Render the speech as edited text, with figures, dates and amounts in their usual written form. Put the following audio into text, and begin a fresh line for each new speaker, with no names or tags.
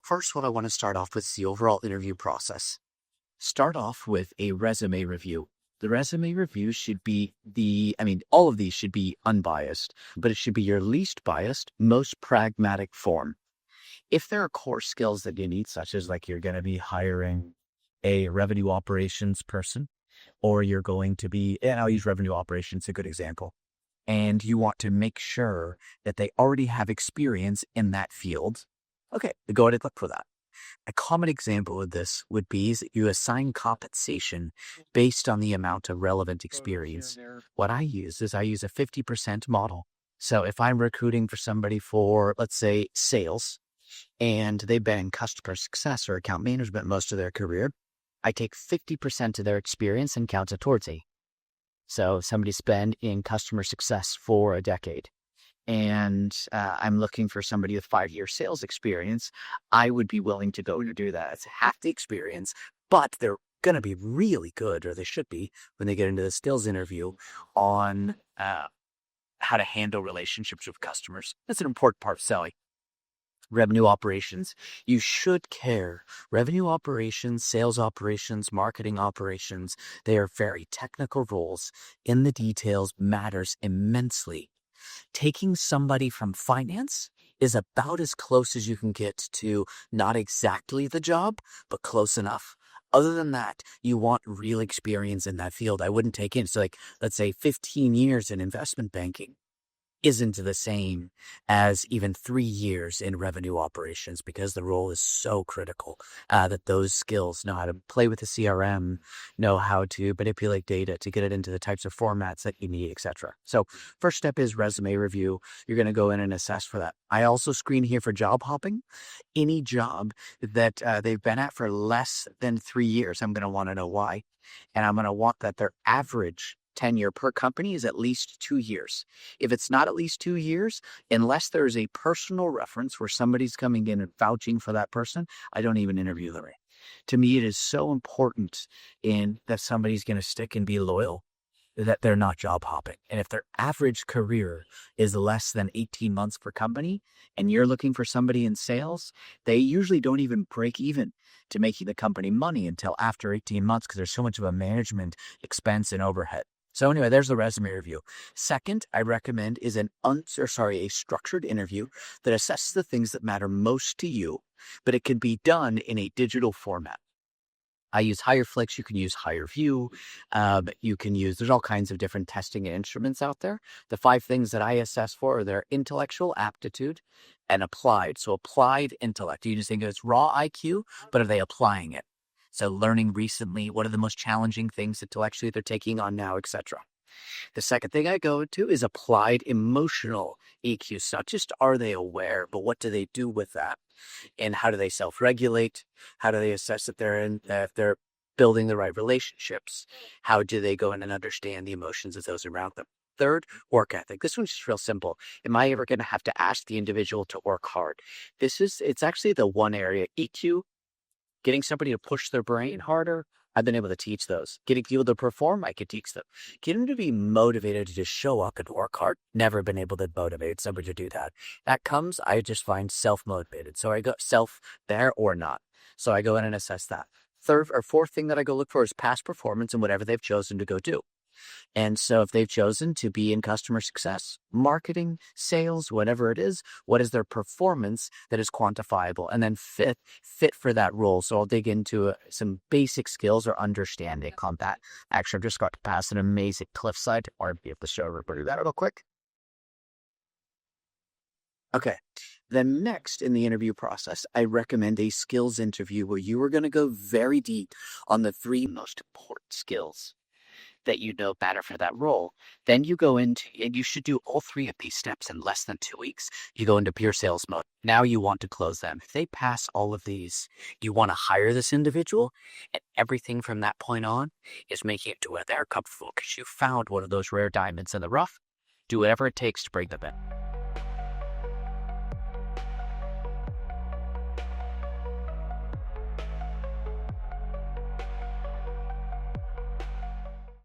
First, what I want to start off with is the overall interview process. Start off with a resume review. The resume review should be all of these should be unbiased, but it should be your least biased, most pragmatic form. If there are core skills that you need, such as like you're going to be hiring a revenue operations person, or you're going to be, and I'll use revenue operations, a good example, and you want to make sure that they already have experience in that field, okay, go ahead and look for that. A common example of this would be is that you assign compensation based on the amount of relevant experience. What I use is I use a 50% model. So if I'm recruiting for somebody for, let's say, sales, and they've been in customer success or account management most of their career, I take 50% of their experience and count it towards a. So somebody's been in customer success for a decade, and I'm looking for somebody with 5-year sales experience. I would be willing to go to do that. It's half the experience, but they're going to be really good, or they should be, when they get into the skills interview on how to handle relationships with customers. That's an important part of selling. Revenue operations. You should care. Revenue operations, sales operations, marketing operations, they are very technical roles. In the details matters immensely. Taking somebody from finance is about as close as you can get to not exactly the job, but close enough. Other than that, you want real experience in that field. I wouldn't take in, so like, let's say 15 years in investment banking isn't the same as even 3 years in revenue operations, because the role is so critical that those skills, know how to play with the CRM, know how to manipulate data to get it into the types of formats that you need, etc. So first step is resume review. You're going to go in and assess for that. I also screen here for job hopping. Any job that they've been at for less than 3 years, I'm going to want to know why. And I'm going to want that their average tenure per company is at least 2 years. If it's not at least 2 years, unless there is a personal reference where somebody's coming in and vouching for that person, I don't even interview them. To me, it is so important in that somebody's going to stick and be loyal, that they're not job hopping. And if their average career is less than 18 months per company, and you're looking for somebody in sales, they usually don't even break even to making the company money until after 18 months, because there's so much of a management expense and overhead. So anyway, there's the resume review. Second, I recommend is a structured interview that assesses the things that matter most to you, but it can be done in a digital format. I use HireFlix. You can use HireView. You can use, there's all kinds of different testing instruments out there. The 5 things that I assess for are their intellectual aptitude and applied. So applied intellect. You just think it's raw IQ, but are they applying it? So learning recently, what are the most challenging things intellectually they're taking on now, etc. The second thing I go into is applied emotional EQ. So not just are they aware, but what do they do with that? And how do they self-regulate? How do they assess that if they're building the right relationships? How do they go in and understand the emotions of those around them? Third, work ethic. This one's just real simple. Am I ever going to have to ask the individual to work hard? It's actually the one area. EQ, getting somebody to push their brain harder, I've been able to teach those. Getting people to perform, I could teach them. Getting them to be motivated to just show up and work hard, never been able to motivate somebody to do that. That comes, I just find self-motivated. So I go self there or not. So I go in and assess that. Third or fourth thing that I go look for is past performance and whatever they've chosen to go do. And so if they've chosen to be in customer success, marketing, sales, whatever it is, what is their performance that is quantifiable? And then fit for that role. So I'll dig into some basic skills or understanding on that. Actually, I've just got to pass an amazing cliffside, or be able to show everybody that real quick. Okay. Then next in the interview process, I recommend a skills interview where you are going to go very deep on the 3 most important skills that you know matter for that role. Then you go into, and you should do all 3 of these steps in less than 2 weeks. You go into pure sales mode. Now you want to close them. If they pass all of these, you want to hire this individual, and everything from that point on is making it to where they're comfortable because you found one of those rare diamonds in the rough. Do whatever it takes to bring them in.